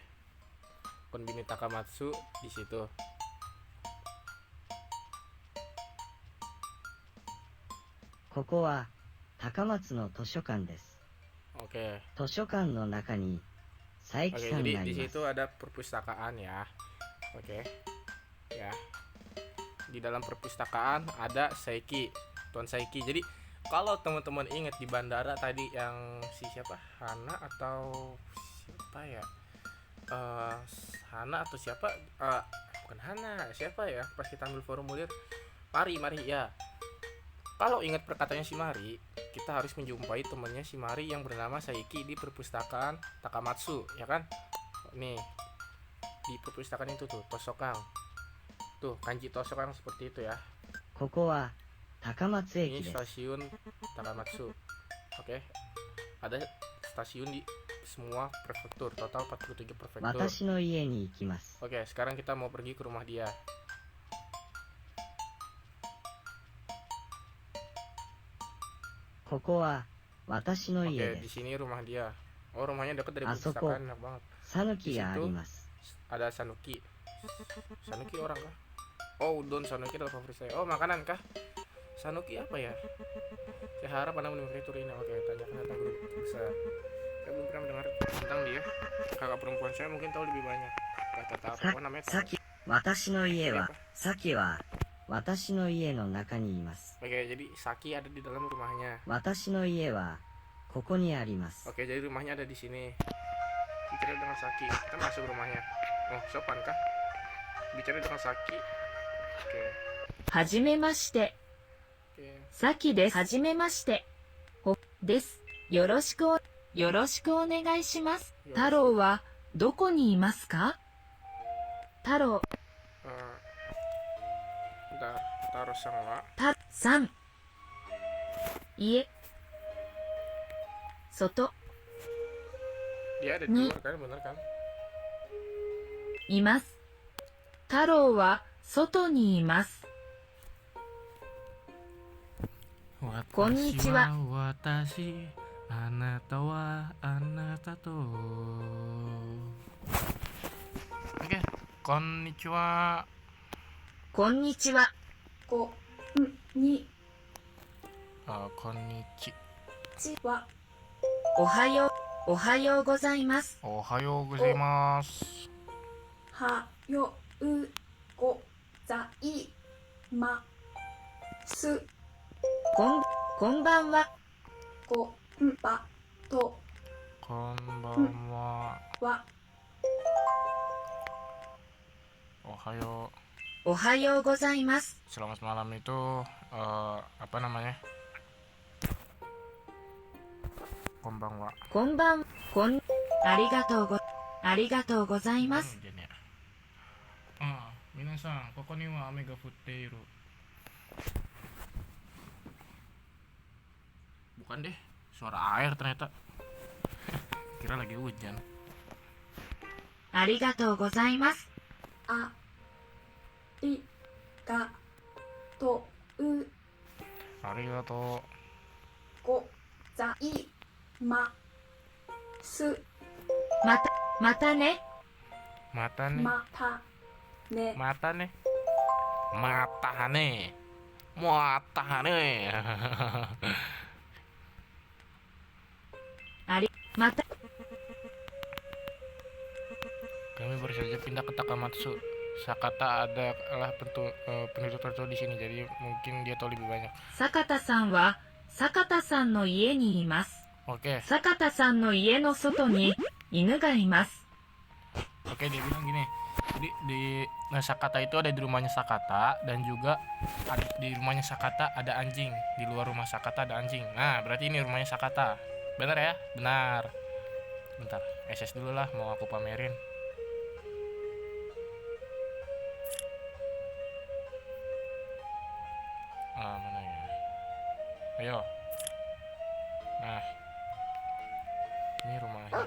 Konbini Takamatsu di situ. ここは高松の図書館です。 Oke. 図書館の中に佐伯 Oke, さん jadi がい di ます situ。ada perpustakaan ya. Oke. Ya. Di dalam perpustakaan ada Saiki, Tuan Saiki. Jadi kalau teman-teman ingat di bandara tadi yang si siapa? Hana atau siapa ya? Hana atau siapa? Bukan Hana, siapa ya? Pas kita ambil formulir, Mari ya. Kalau ingat perkataannya si Mari, kita harus menjumpai temannya si Mari yang bernama Saiki di perpustakaan Takamatsu, ya kan? Nih, di perpustakaan itu tuh, Tosokang. Tuh, kanji Tosokang seperti itu ya. ここは高松 Ini 駅です。 stasiun Takamatsu. Oke. Ada stasiun di semua prefektur, total 47 prefektur. 私の家に行きます。 Oke, sekarang kita mau pergi ke rumah dia. ここは私の家 Oke, で di す。 sini rumah dia. Oh, rumahnya dekat dari Asoko. perpustakaan, enak banget. さぬきがあります。 Ada Sanuki. Sanuki orang kah? Oh, udon Sanuki adalah favorit saya. Oh, makanan kah? Sanuki apa ya? Saya harap Anda menikmati tur ini. Oke, tanyakan tentang grup besar. Saya belum pernah mendengar tentang dia. Kakak perempuan saya mungkin tahu lebih banyak. Kata apa namanya? さき、私の家は、さきは私の家の中にいます。 Oke, jadi Saki ada di dalam rumahnya. 私の家はここにあります。 Oke, jadi rumahnya ada di sini. Bicara dengan Saki. Kita masuk rumahnya. Oh, sopan kah? Bicara dengan Saki. Oke. はじめまして。 Oke. さきです。はじめまして。です。よろしくお願いします。太郎はどこにいますか？太郎、 Bentar, taruh sama. さん。家。外、 Dia ada di Ni. luar kan, bener kan? います。太郎は外にいます。こんにちは。Watashi, anata wa anata to. Oke, konnichiwa. こんにちは。こんに Konnichi. ちはおはようございます。 Ohayo gozaimasu. はようございますこんばんは。こんばと Konbanwa. は Ohayo. おはようございます。 Selamat malam itu apa namanya? Konbanwa. ありがとうございます。 Minasan, koko ni wa ame ga futte iru. Bukan deh, suara air ternyata. Kira lagi hujan. ありがとうございます。ありがとう Arigato. ございますまたね。 Mata nih. またね Mata nih. Mata nih. Mata nih. また、 Kami baru saja pindah ke Takamatsu. Sakata adalah penduduk tertua di sini, jadi mungkin dia tahu lebih banyak. 坂田さんは坂田さんの家にいます。 Oke, 坂田さんの家の外に犬がいます。 oke, dia bilang gini. Jadi Sakata itu ada di rumahnya Sakata, dan juga di rumahnya Sakata ada anjing. Di luar rumah Sakata ada anjing. Nah, berarti ini rumahnya Sakata. Benar ya? Benar. Bentar, SS dulu lah, mau aku pamerin. Mana ya? Ayo. Nah, ini rumahnya.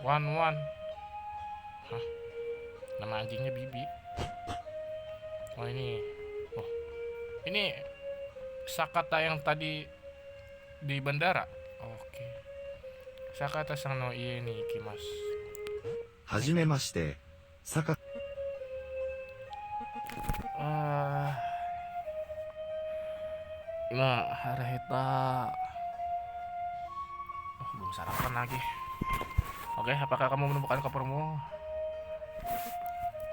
Wan. Hah? Nama anjingnya Bibi. Oh ini. Oh, ini Sakata yang tadi di bandara. Oke. Sakata sang no ie ni ikimasu. はじめまして、坂 Nah, Haraheta. Oh, belum sarapan lagi. Oke, apakah kamu menemukan kopermu?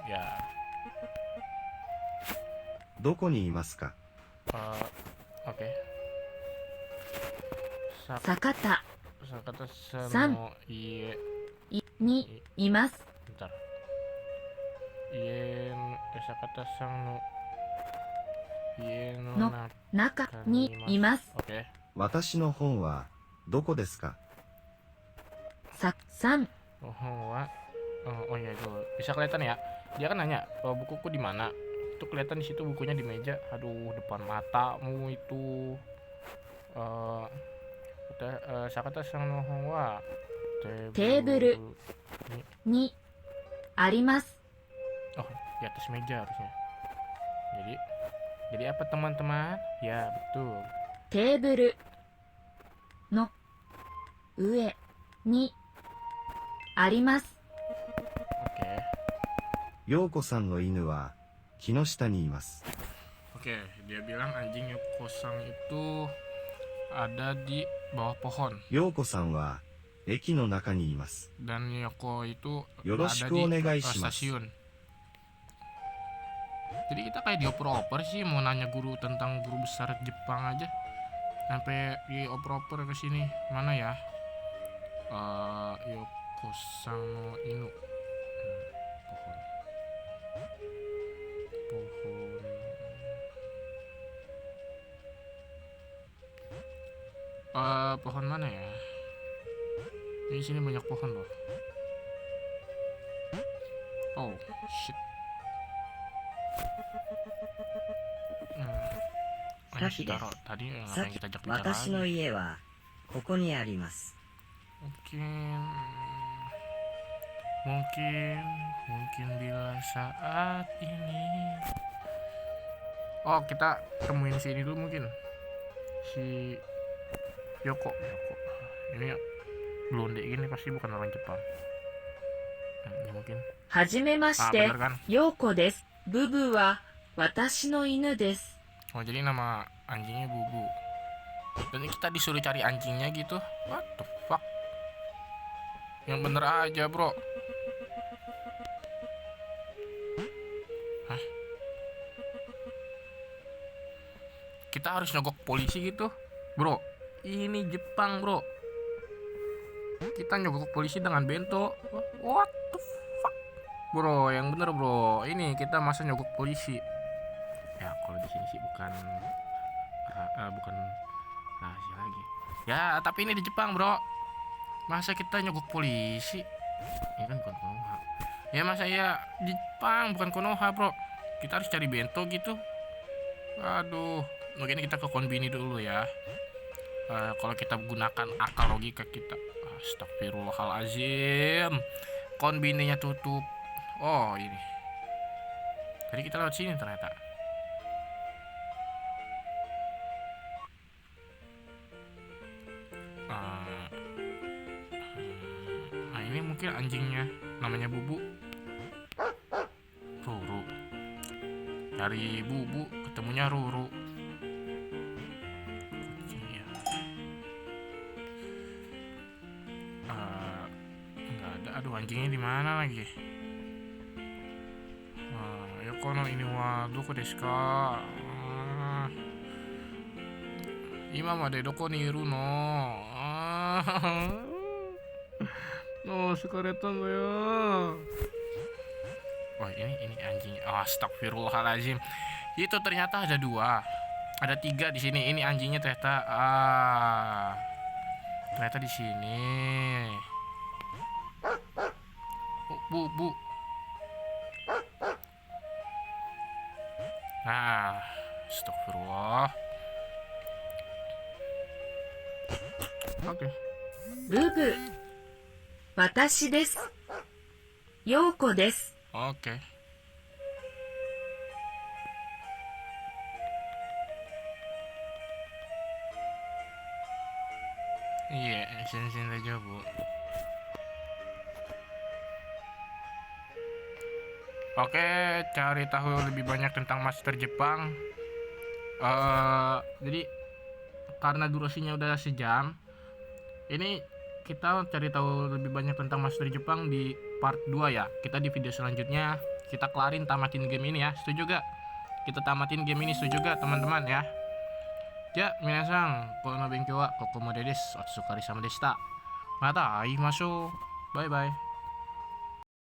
Ya. どこにいますか？ Oke. Sakata Sakata San. san no ie. にいます。 Bentar. Sakata san no ie no No. 中にいます。 Oke. 私の本はどこですか？さん Oh iya itu bisa kelihatan ya. Dia kan nanya, bukuku di mana? Itu kelihatan di situ bukunya di meja. Aduh, depan matamu itu. Sakata sang no hon wa Teburu. にあります。 Oh, di atas meja harusnya. Jadi apa teman-teman? Ya, betul. テーブルの上にあります。 Oke. 陽子さんの犬は木の下にいます。 Oke, dia bilang anjing Yoko-sang itu ada di bawah pohon. 陽子さんは駅の中にいます。 Dan Yoko ituよろし ada く di お願いします。 stasiun. Jadi kita kayak dioper-oper sih, mau nanya tentang guru besar Jepang aja. Sampai dioper-oper ke sini. Mana ya? Yoko-san no inu. Pohon mana ya? Di sini banyak pohon loh. Oh, shit. Ini さきです。 taruh tadi ngapain さき kita ajak bicara 私の lagi? 家はここにあります。 Mungkin bila saat ini. Oh, kita temuin si ini dulu mungkin. Si Yoko. Ini blonde gini pasti bukan orang Jepang. Nah, ini mungkin. はじめまし Ah, て bener kan? 陽子です。ブブは私の犬です。 Oh, jadi nama anjingnya Bubu. Dan ini kita disuruh cari anjingnya gitu. What the fuck? Yang bener aja, bro. Hah? Kita harus nyogok polisi gitu, bro. Ini Jepang, bro. Kita nyogok polisi dengan bento. What the fuck? Bro, yang bener, bro. Ini kita masa nyogok polisi. Ya, kalau di sini sih bukan rahasia lagi. Ya, tapi ini di Jepang, bro. Masa kita nyogok polisi? Ini kan bukan Konoha. Ya, masa ya di Jepang bukan Konoha, bro. Kita harus cari bento gitu. Aduh, mungkin kita ke konbini dulu ya. Kalau kita gunakan akal logika kita. Astagfirullahalazim. Konbininya tutup. Oh, ini. Tadi kita lewat sini ternyata. Nah, ini mungkin anjingnya, namanya Bubu. Ruru. Cari Bubu, ketemunya Ruru. Kucingnya. Nggak ada. Aduh, anjingnya di mana lagi? この犬はどこですか？今までどこにいるの？Sekarang ya. Wah, ini anjing. Astagfirullahaladzim. Itu ternyata ada 2. Ada 3 di sini. Ini anjingnya ternyata. Ternyata di sini. Oh, bu. Nah, astagfirullah. Oke. Bubu. Watashi desu. Yoko desu. Oke. Iya, sensei aja, Bu. Oke, cari tahu lebih banyak tentang master Jepang. Jadi karena durasinya udah sejam, ini kita cari tahu lebih banyak tentang master Jepang di part 2 ya. Kita di video selanjutnya kita kelarin tamatin game ini ya. Setuju gak? Kita tamatin game ini, setuju gak teman-teman ya? Ya, minasan, kono no benkyou wa kokomo de desu. Otsukare sama deshita. Mata aimashou. Bye bye.